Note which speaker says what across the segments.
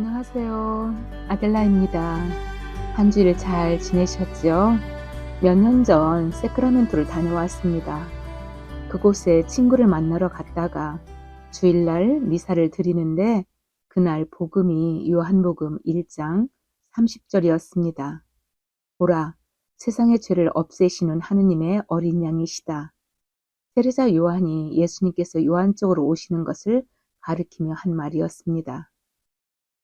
Speaker 1: 안녕하세요. 아델라입니다. 한 주일 잘 지내셨죠? 몇 년 전 세크라멘토를 다녀왔습니다. 그곳에 친구를 만나러 갔다가 주일날 미사를 드리는데 그날 복음이 요한복음 1장 30절이었습니다. 보라, 세상의 죄를 없애시는 하느님의 어린 양이시다. 세례자 요한이 예수님께서 요한 쪽으로 오시는 것을 가리키며 한 말이었습니다.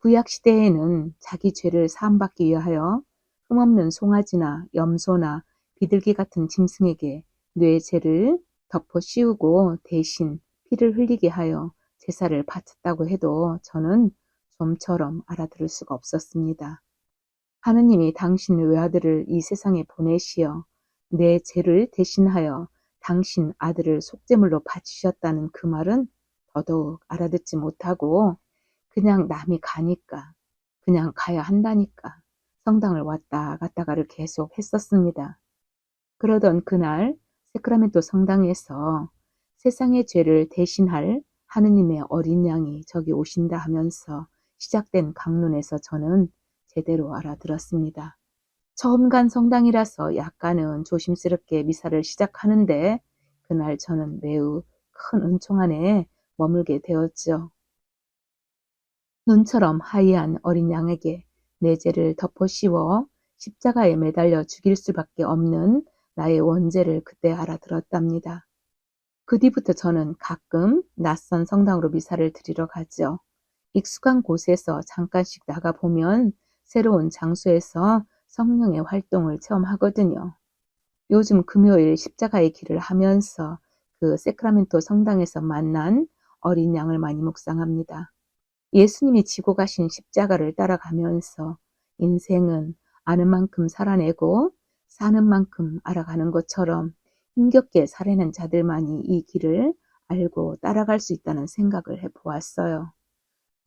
Speaker 1: 구약 시대에는 자기 죄를 사함받기 위하여 흠없는 송아지나 염소나 비둘기 같은 짐승에게 뇌 죄를 덮어 씌우고 대신 피를 흘리게 하여 제사를 바쳤다고 해도 저는 좀처럼 알아들을 수가 없었습니다. 하느님이 당신 외아들을 이 세상에 보내시어 내 죄를 대신하여 당신 아들을 속죄물로 바치셨다는 그 말은 더더욱 알아듣지 못하고 그냥 남이 가니까, 그냥 가야 한다니까 성당을 왔다 갔다가를 계속 했었습니다. 그러던 그날 세크라멘토 성당에서 세상의 죄를 대신할 하느님의 어린 양이 저기 오신다 하면서 시작된 강론에서 저는 제대로 알아들었습니다. 처음 간 성당이라서 약간은 조심스럽게 미사를 시작하는데 그날 저는 매우 큰 은총 안에 머물게 되었죠. 눈처럼 하얀 어린 양에게 내 죄를 덮어 씌워 십자가에 매달려 죽일 수밖에 없는 나의 원죄를 그때 알아들었답니다. 그 뒤부터 저는 가끔 낯선 성당으로 미사를 드리러 가죠. 익숙한 곳에서 잠깐씩 나가보면 새로운 장소에서 성령의 활동을 체험하거든요. 요즘 금요일 십자가의 길을 하면서 그 세크라멘토 성당에서 만난 어린 양을 많이 묵상합니다. 예수님이 지고 가신 십자가를 따라가면서 인생은 아는 만큼 살아내고 사는 만큼 알아가는 것처럼 힘겹게 살아낸 자들만이 이 길을 알고 따라갈 수 있다는 생각을 해보았어요.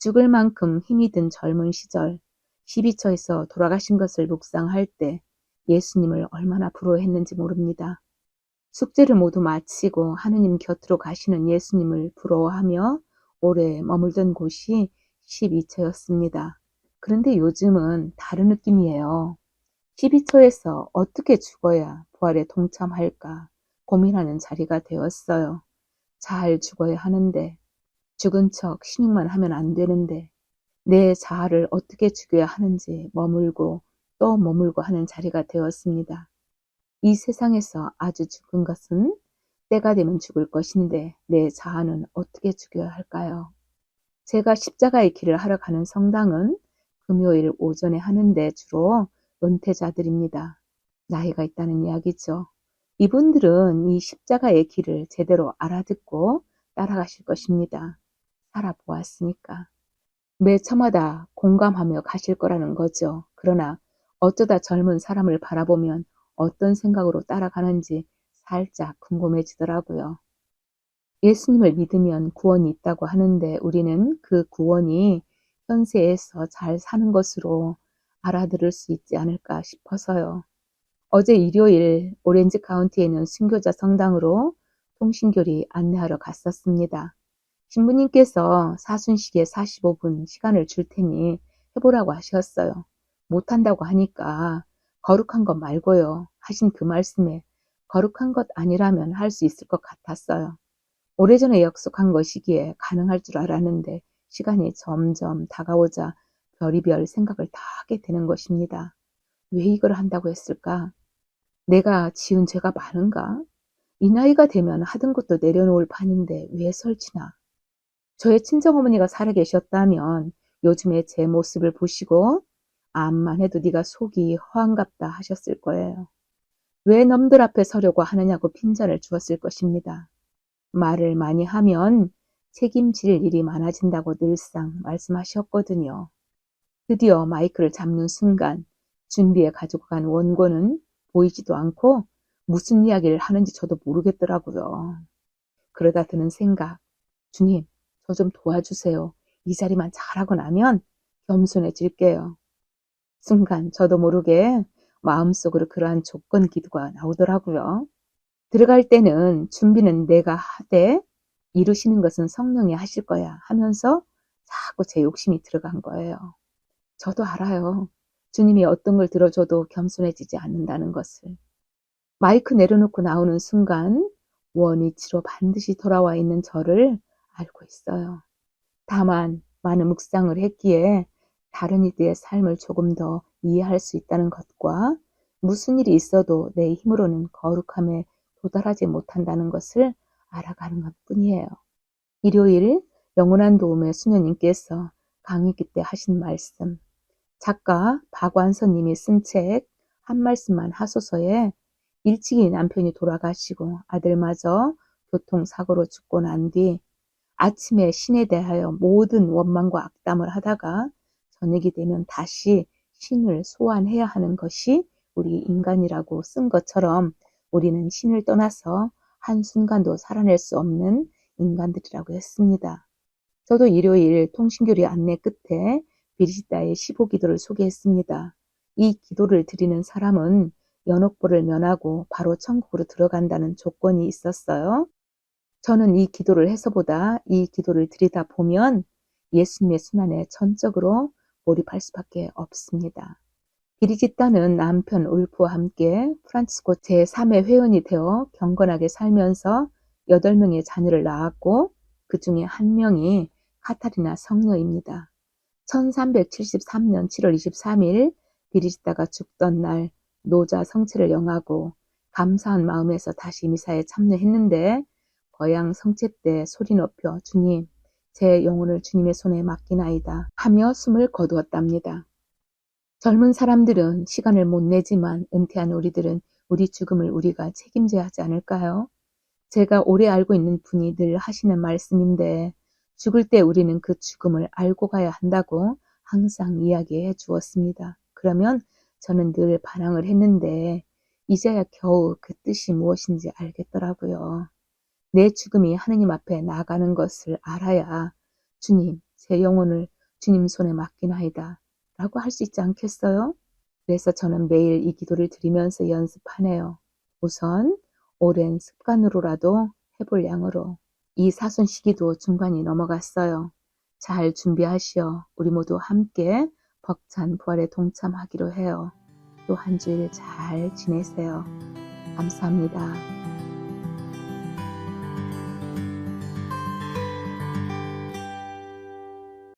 Speaker 1: 죽을 만큼 힘이 든 젊은 시절 12처에서 돌아가신 것을 묵상할 때 예수님을 얼마나 부러워했는지 모릅니다. 숙제를 모두 마치고 하느님 곁으로 가시는 예수님을 부러워하며 오래 머물던 곳이 12처였습니다. 그런데 요즘은 다른 느낌이에요. 12처에서 어떻게 죽어야 부활에 동참할까 고민하는 자리가 되었어요. 잘 죽어야 하는데 죽은 척 신용만 하면 안 되는데 내 자아를 어떻게 죽여야 하는지 머물고 또 머물고 하는 자리가 되었습니다. 이 세상에서 아주 죽은 것은 때가 되면 죽을 것인데 내 자아는 어떻게 죽여야 할까요? 제가 십자가의 길을 하러 가는 성당은 금요일 오전에 하는데 주로 은퇴자들입니다. 나이가 있다는 이야기죠. 이분들은 이 십자가의 길을 제대로 알아듣고 따라가실 것입니다. 살아보았으니까. 매 처마다 공감하며 가실 거라는 거죠. 그러나 어쩌다 젊은 사람을 바라보면 어떤 생각으로 따라가는지 살짝 궁금해지더라고요. 예수님을 믿으면 구원이 있다고 하는데 우리는 그 구원이 현세에서 잘 사는 것으로 알아들을 수 있지 않을까 싶어서요. 어제 일요일 오렌지 카운티에 있는 순교자 성당으로 통신교리 안내하러 갔었습니다. 신부님께서 사순식에 45분 시간을 줄 테니 해보라고 하셨어요. 못한다고 하니까 거룩한 것 말고요. 하신 그 말씀에 거룩한 것 아니라면 할 수 있을 것 같았어요. 오래전에 약속한 것이기에 가능할 줄 알았는데 시간이 점점 다가오자 별의별 생각을 다 하게 되는 것입니다. 왜 이걸 한다고 했을까? 내가 지은 죄가 많은가? 이 나이가 되면 하던 것도 내려놓을 판인데 왜 설치나? 저의 친정어머니가 살아계셨다면 요즘에 제 모습을 보시고 암만 해도 네가 속이 허한갑다 하셨을 거예요. 왜 놈들 앞에 서려고 하느냐고 핀잔을 주었을 것입니다. 말을 많이 하면 책임질 일이 많아진다고 늘상 말씀하셨거든요. 드디어 마이크를 잡는 순간 준비해 가지고 간 원고는 보이지도 않고 무슨 이야기를 하는지 저도 모르겠더라고요. 그러다 드는 생각, 주님, 저 좀 도와주세요. 이 자리만 잘하고 나면 겸손해질게요. 순간 저도 모르게 마음속으로 그러한 조건 기도가 나오더라고요. 들어갈 때는 준비는 내가 하되 이루시는 것은 성령이 하실 거야 하면서 자꾸 제 욕심이 들어간 거예요. 저도 알아요. 주님이 어떤 걸 들어줘도 겸손해지지 않는다는 것을. 마이크 내려놓고 나오는 순간 원위치로 반드시 돌아와 있는 저를 알고 있어요. 다만 많은 묵상을 했기에 다른 이들의 삶을 조금 더 이해할 수 있다는 것과 무슨 일이 있어도 내 힘으로는 거룩함에 도달하지 못한다는 것을 알아가는 것뿐이에요. 일요일 영원한 도움의 수녀님께서 강의기 때 하신 말씀, 작가 박완서님이 쓴 책 한 말씀만 하소서에 일찍이 남편이 돌아가시고 아들마저 교통사고로 죽고 난 뒤 아침에 신에 대하여 모든 원망과 악담을 하다가 저녁이 되면 다시 신을 소환해야 하는 것이 우리 인간이라고 쓴 것처럼 우리는 신을 떠나서 한순간도 살아낼 수 없는 인간들이라고 했습니다. 저도 일요일 통신교리 안내 끝에 비리시다의 15기도를 소개했습니다. 이 기도를 드리는 사람은 연옥보를 면하고 바로 천국으로 들어간다는 조건이 있었어요. 저는 이 기도를 해서보다 이 기도를 드리다 보면 예수님의 순환에 전적으로 몰입할 수밖에 없습니다. 비리지따는 남편 울프와 함께 프란치스코 제3의 회원이 되어 경건하게 살면서 8명의 자녀를 낳았고 그 중에 한 명이 카타리나 성녀입니다. 1373년 7월 23일 비리지따가 죽던 날 노자 성체를 영하고 감사한 마음에서 다시 미사에 참여했는데 거양 성체 때 소리 높여 주님, 제 영혼을 주님의 손에 맡기나이다 하며 숨을 거두었답니다. 젊은 사람들은 시간을 못 내지만 은퇴한 우리들은 우리 죽음을 우리가 책임져야 하지 않을까요? 제가 오래 알고 있는 분이 늘 하시는 말씀인데 죽을 때 우리는 그 죽음을 알고 가야 한다고 항상 이야기해 주었습니다. 그러면 저는 늘 반항을 했는데 이제야 겨우 그 뜻이 무엇인지 알겠더라고요. 내 죽음이 하느님 앞에 나가는 것을 알아야 주님, 제 영혼을 주님 손에 맡기나이다 라고 할 수 있지 않겠어요? 그래서 저는 매일 이 기도를 드리면서 연습하네요. 우선 오랜 습관으로라도 해볼 양으로. 이 사순 시기도 중간이 넘어갔어요. 잘 준비하시어 우리 모두 함께 벅찬 부활에 동참하기로 해요. 또 한 주일 잘 지내세요. 감사합니다.